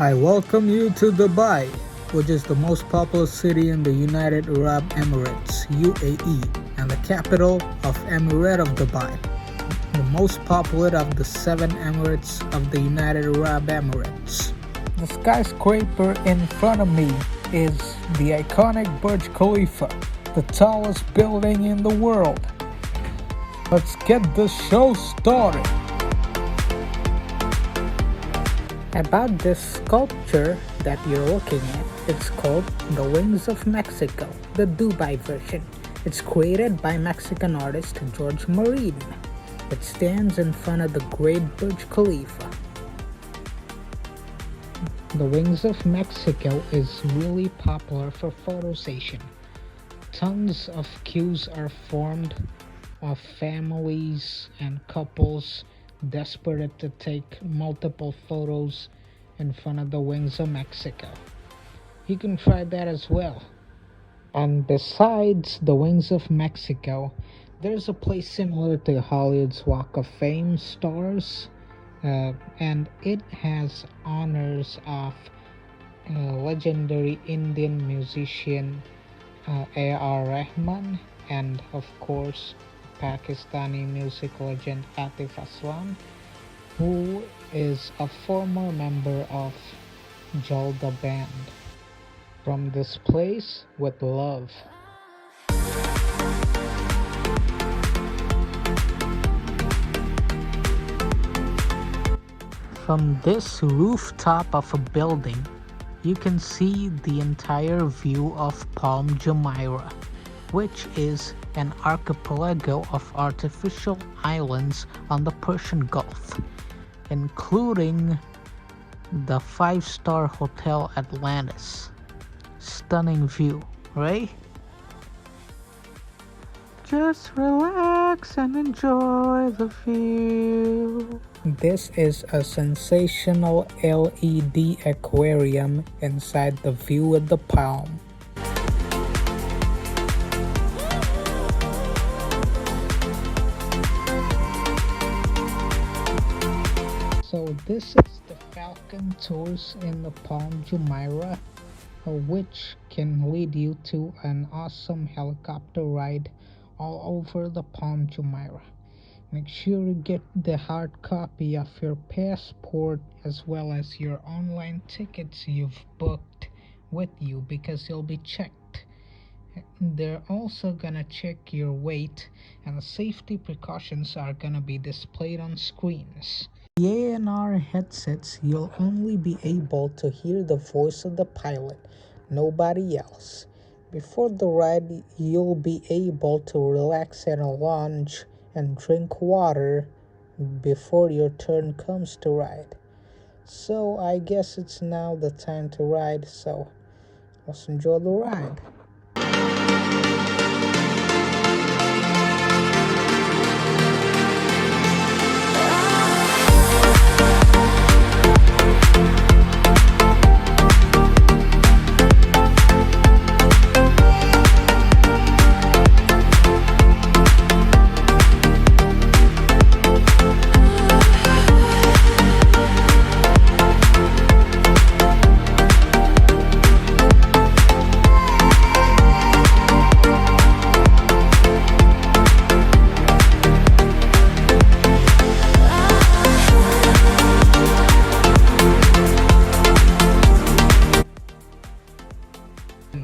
I welcome you to Dubai, which is the most populous city in the United Arab Emirates (UAE) and the capital of Emirate of Dubai, the most populous of the 7 emirates of the United Arab Emirates. The skyscraper in front of me is the iconic Burj Khalifa, the tallest building in the world. Let's get the show started. About this sculpture that you're looking at, it's called the Wings of Mexico, the Dubai version. It's created by Mexican artist George Marin. It stands in front of the Great Burj Khalifa. The Wings of Mexico is really popular for photo session. Tons of queues are formed of families and couples desperate to take multiple photos in front of the Wings of Mexico. You can try that as well. And besides the Wings of Mexico, there's a place similar to Hollywood's Walk of Fame stars, and it has honors of legendary Indian musician A.R. Rahman and of course Pakistani music legend Atif Aslam, who is a former member of Jalda band. From this place with love. From this rooftop of a building, you can see the entire view of Palm Jumeirah, which is an archipelago of artificial islands on the Persian Gulf, including the 5-star Hotel Atlantis. Stunning view, right? Just relax and enjoy the view. This is a sensational LED aquarium inside the view of the palm. So this is the Falcon Tours in the Palm Jumeirah, which can lead you to an awesome helicopter ride all over the Palm Jumeirah. Make sure you get the hard copy of your passport as well as your online tickets you've booked with you, because you'll be checked. They're also gonna check your weight, and the safety precautions are gonna be displayed on screens. The A&R headsets, you'll only be able to hear the voice of the pilot, nobody else. Before the ride, you'll be able to relax in a lounge and drink water before your turn comes to ride. So I guess it's now the time to ride, so let's enjoy the ride.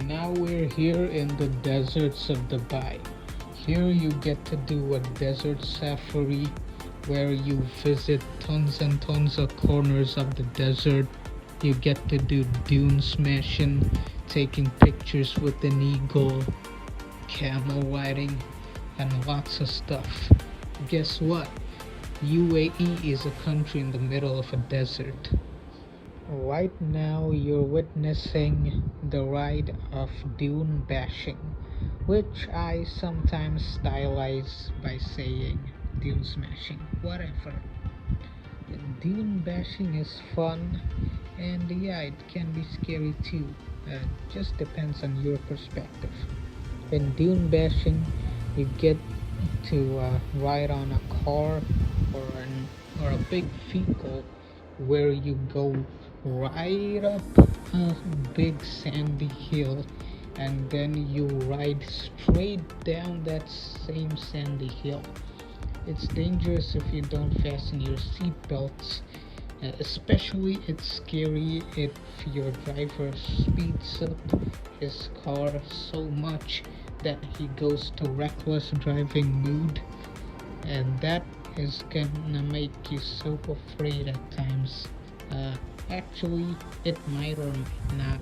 Now we're here in the deserts of Dubai. Here you get to do a desert safari where you visit tons and tons of corners of the desert. You get to do dune smashing, taking pictures with an eagle, camel riding, and lots of stuff. Guess what? UAE is a country in the middle of a desert. Right now you're witnessing the ride of dune bashing, which I sometimes stylize by saying dune smashing, whatever. Dune bashing is fun, and yeah, it can be scary too. Just depends on your perspective. In dune bashing, you get to ride on a car or a big vehicle where you go right up a big sandy hill, and then you ride straight down that same sandy hill. It's dangerous if you don't fasten your seatbelts. Especially, it's scary if your driver speeds up his car so much that he goes to reckless driving mood, and that is gonna make you so afraid at times. Uh, Actually, it might or might not.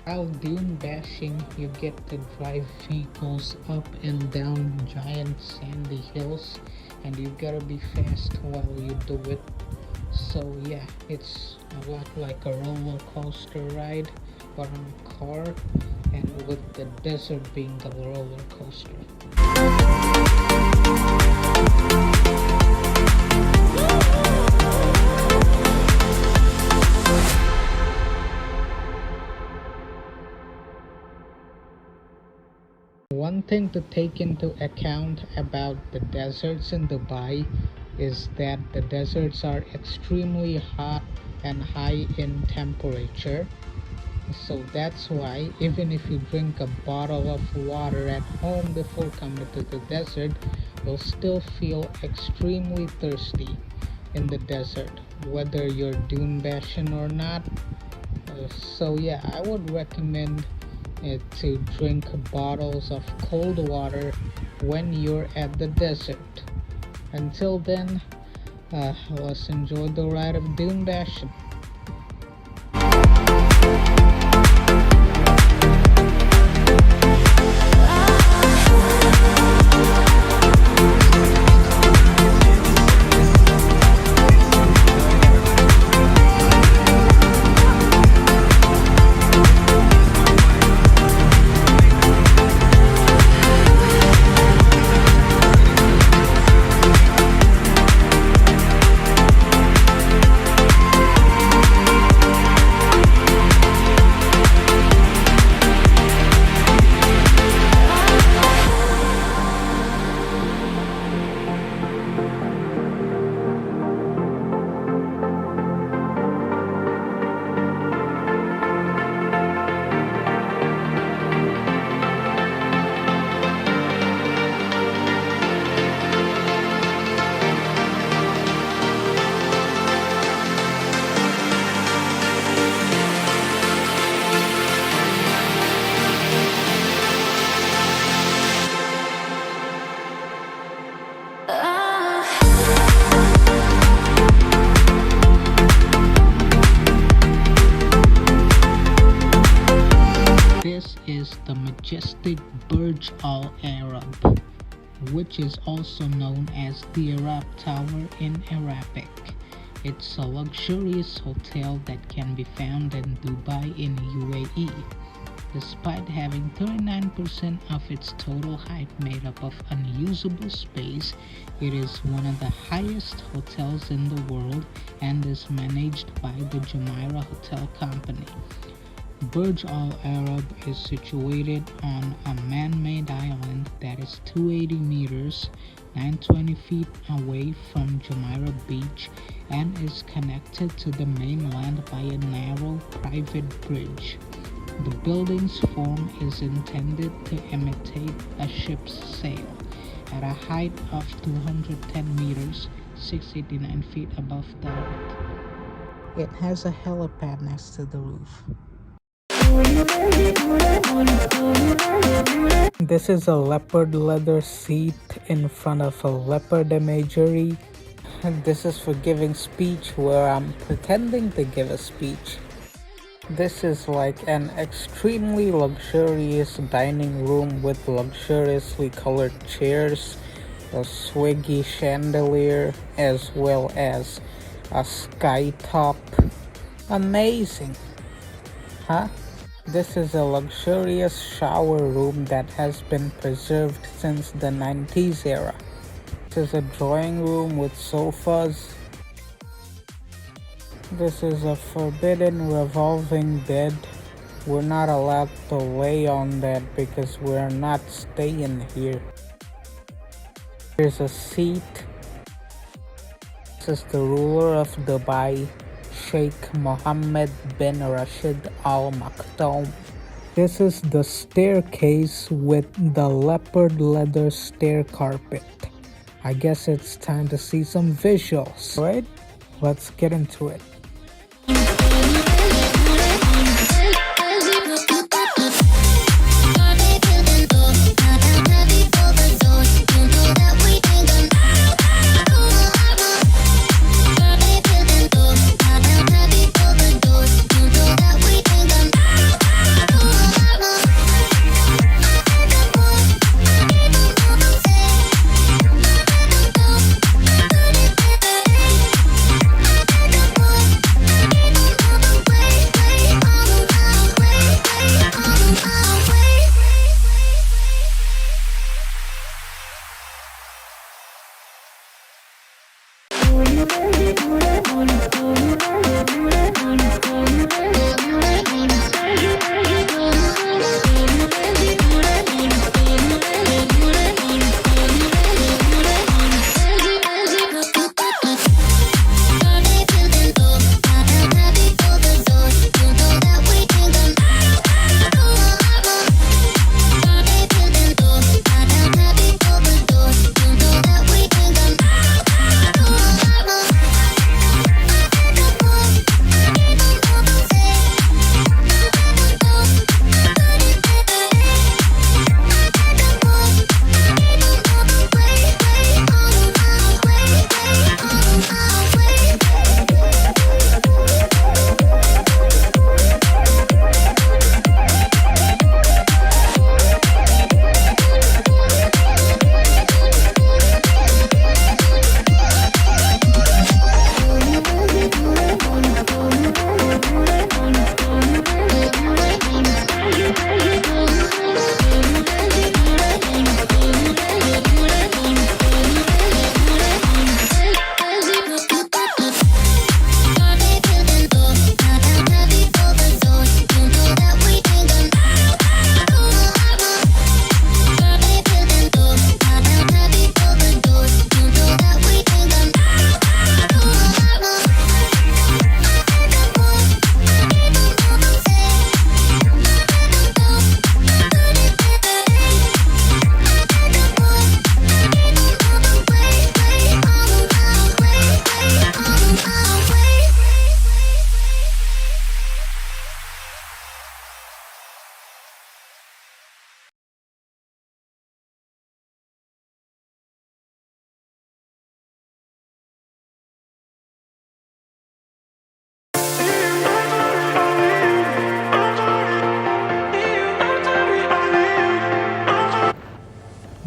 While dune bashing, you get to drive vehicles up and down giant sandy hills, and you gotta be fast while you do it. So yeah, it's a lot like a roller coaster ride, but on a car, and with the desert being the roller coaster. One thing to take into account about the deserts in Dubai is that the deserts are extremely hot and high in temperature. So that's why, even if you drink a bottle of water at home before coming to the desert, you'll still feel extremely thirsty in the desert, whether you're dune bashing or not. So yeah, I would recommend to drink bottles of cold water when you're at the desert. Until then, let's enjoy the ride of dune bashing. This is the majestic Burj Al Arab, which is also known as the Arab Tower in Arabic. It's a luxurious hotel that can be found in Dubai in UAE. Despite having 39% of its total height made up of unusable space, it is one of the highest hotels in the world and is managed by the Jumeirah Hotel Company. Burj Al Arab is situated on a man-made island that is 280 meters (920 feet) away from Jumeirah Beach and is connected to the mainland by a narrow private bridge. The building's form is intended to imitate a ship's sail at a height of 210 meters (689 feet) above the earth. It has a helipad next to the roof. This is a leopard leather seat in front of a leopard imagery. This is for giving speech, where I'm pretending to give a speech. This is like an extremely luxurious dining room with luxuriously colored chairs, a swiggy chandelier, as well as a sky top. Amazing, huh? This is a luxurious shower room that has been preserved since the 90s era. This is a drawing room with sofas. This is a forbidden revolving bed. We're not allowed to lay on that because we're not staying here. Here's a seat. This is the ruler of Dubai, Sheikh Mohammed bin Rashid Al Maktoum. This is the staircase with the leopard leather stair carpet. I guess it's time to see some visuals, right? Let's get into it.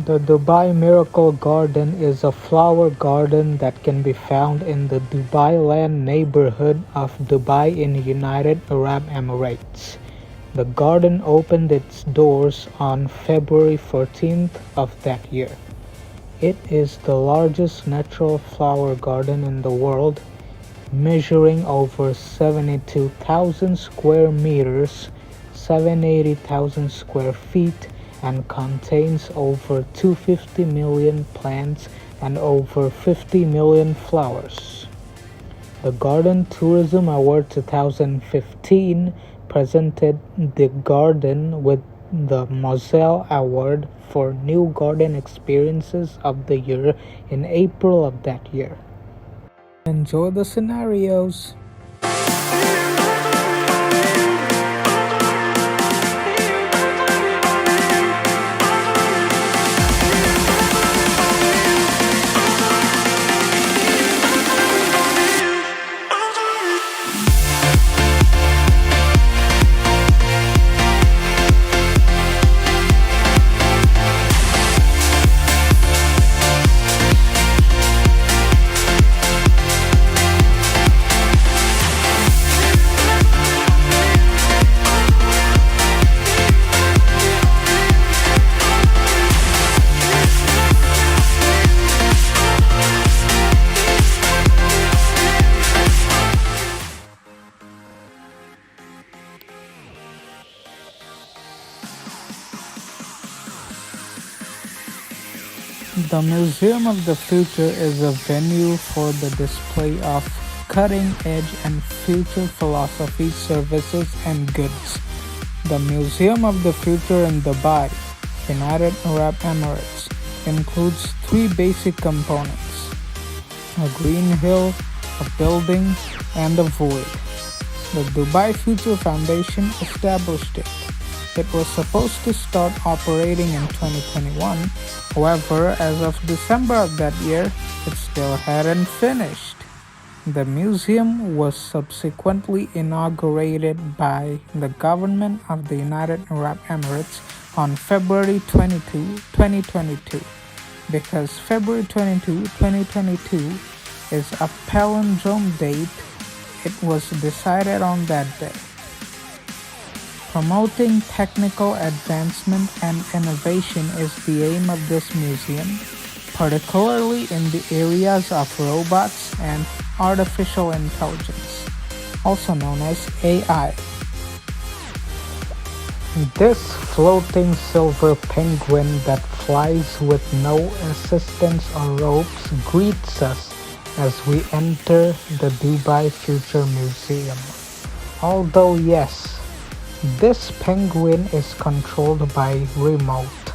The Dubai Miracle Garden is a flower garden that can be found in the Dubai Land neighborhood of Dubai in the United Arab Emirates. The garden opened its doors on February 14th of that year. It is the largest natural flower garden in the world, measuring over 72,000 square meters, 780,000 square feet, and contains over 250 million plants and over 50 million flowers. The Garden Tourism Award 2015 presented the garden with the Moselle Award for New Garden Experiences of the Year in April of that year. Enjoy the scenarios. The Museum of the Future is a venue for the display of cutting-edge and future philosophy, services, and goods. The Museum of the Future in Dubai, United Arab Emirates, includes three basic components: a green hill, a building, and a void. The Dubai Future Foundation established it. It was supposed to start operating in 2021. However, as of December of that year, it still hadn't finished. The museum was subsequently inaugurated by the government of the United Arab Emirates on February 22, 2022. Because February 22, 2022 is a palindrome date, it was decided on that day. Promoting technical advancement and innovation is the aim of this museum, particularly in the areas of robots and artificial intelligence, also known as AI. This floating silver penguin that flies with no assistance or ropes greets us as we enter the Dubai Future Museum. Although yes, this penguin is controlled by remote.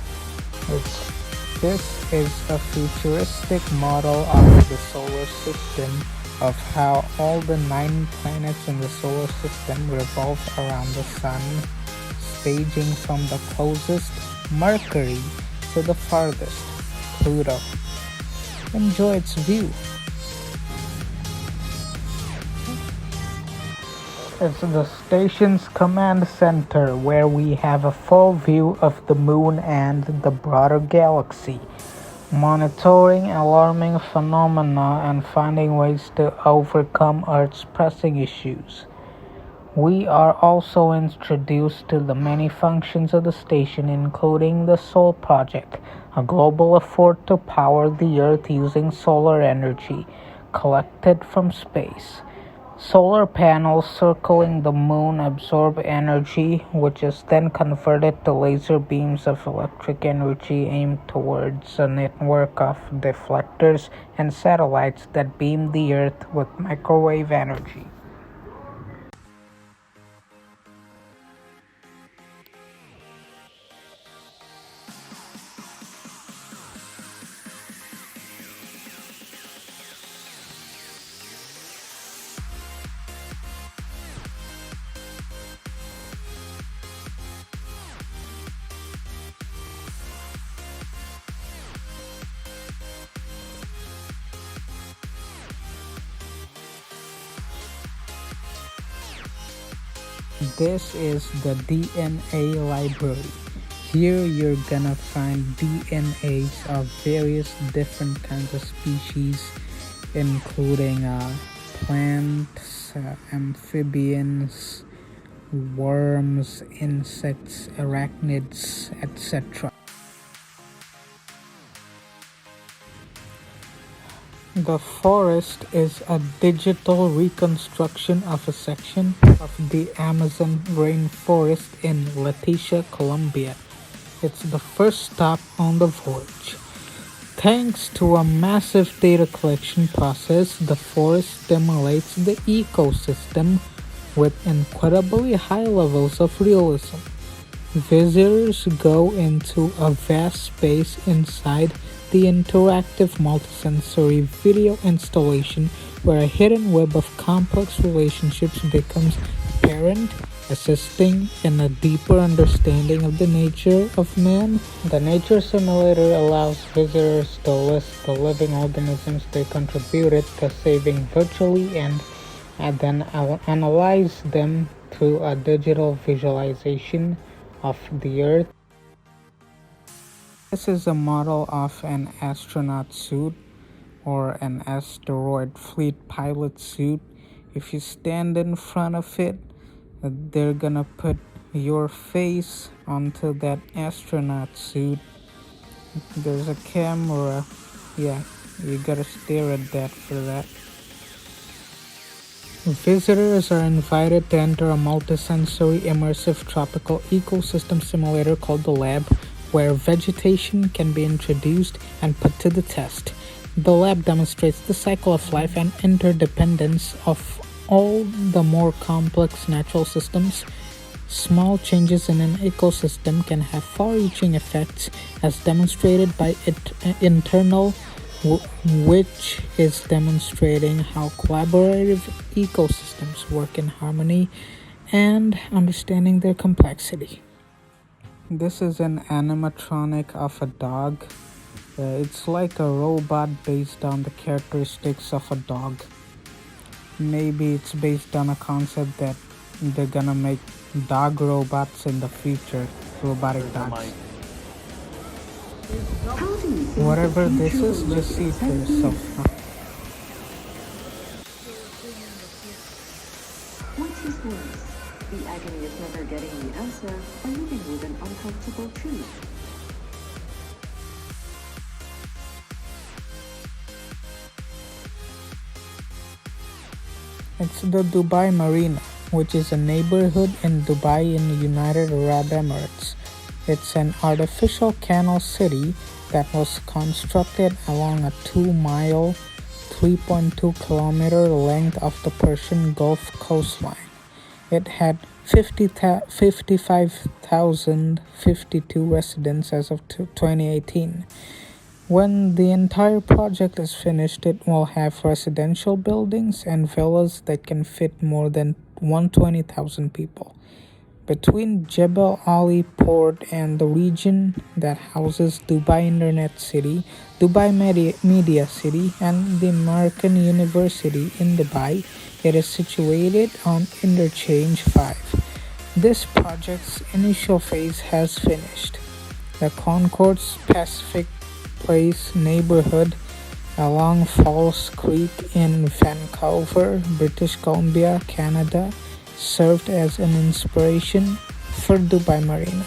This is a futuristic model of the solar system, of how all the 9 planets in the solar system revolve around the sun, staging from the closest, Mercury, to the farthest, Pluto. Enjoy its view. It's the station's command center, where we have a full view of the moon and the broader galaxy, monitoring alarming phenomena and finding ways to overcome Earth's pressing issues. We are also introduced to the many functions of the station, including the Sol Project, a global effort to power the Earth using solar energy collected from space. Solar panels circling the moon absorb energy, which is then converted to laser beams of electric energy aimed towards a network of deflectors and satellites that beam the Earth with microwave energy. This is the DNA library. Here you're gonna find DNAs of various different kinds of species, including plants, amphibians, worms, insects, arachnids, etc. The forest is a digital reconstruction of a section of the Amazon rainforest in Leticia, Colombia. It's the first stop on the voyage. Thanks to a massive data collection process, the forest stimulates the ecosystem with incredibly high levels of realism. Visitors go into a vast space inside the interactive multisensory video installation, where a hidden web of complex relationships becomes apparent, assisting in a deeper understanding of the nature of man. The nature simulator allows visitors to list the living organisms they contributed to saving virtually and then analyze them through a digital visualization of the Earth. This is a model of an astronaut suit or an asteroid fleet pilot suit. If you stand in front of it, they're gonna put your face onto that astronaut suit. There's a camera. Yeah, you gotta stare at that for that. Visitors are invited to enter a multisensory immersive tropical ecosystem simulator called the Lab, where vegetation can be introduced and put to the test. The lab demonstrates the cycle of life and interdependence of all the more complex natural systems. Small changes in an ecosystem can have far-reaching effects, as demonstrated by internal, which is demonstrating how collaborative ecosystems work in harmony and understanding their complexity. This is an animatronic of a dog. It's like a robot based on the characteristics of a dog. Maybe it's based on a concept that they're gonna make dog robots in the future, robotic dogs. Whatever this is, just see it for yourself. What's his worries? The agony of never getting the answer, or living with an uncomfortable truth? It's the Dubai Marina, which is a neighborhood in Dubai in the United Arab Emirates. It's an artificial canal city that was constructed along a 2-mile, 3.2-kilometer length of the Persian Gulf coastline. It had 55,052 residents as of 2018. When the entire project is finished, it will have residential buildings and villas that can fit more than 120,000 people. Between Jebel Ali Port and the region that houses Dubai Internet City, Dubai Media City, and the American University in Dubai, it is situated on Interchange 5. This project's initial phase has finished. The Concourse Pacific Place neighborhood along Falls Creek in Vancouver, British Columbia, Canada, served as an inspiration for Dubai Marina.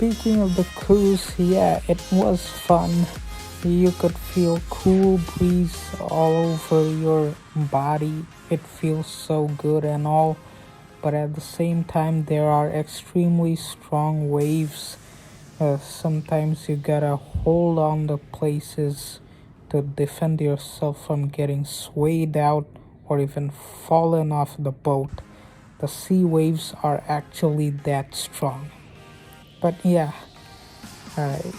Speaking of the cruise, yeah, it was fun. You could feel cool breeze all over your body. It feels so good and all, but at the same time there are extremely strong waves. Sometimes you gotta hold on to places to defend yourself from getting swayed out or even fallen off the boat. The sea waves are actually that strong. But yeah,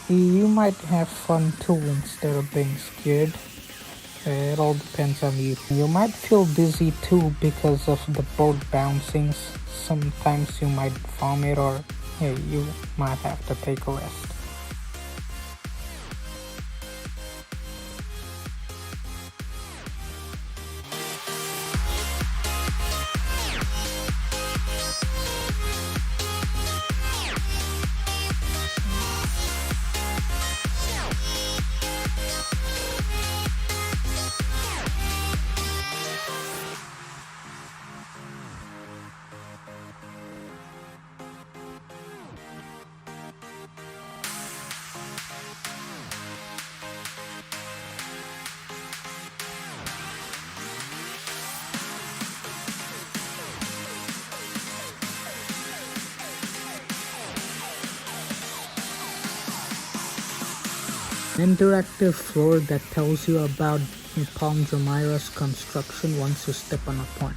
you might have fun too instead of being scared. It all depends on you. You might feel dizzy too because of the boat bouncing. Sometimes you might vomit or you might have to take a rest. Interactive floor that tells you about Palm Jumeirah's construction once you step on a point.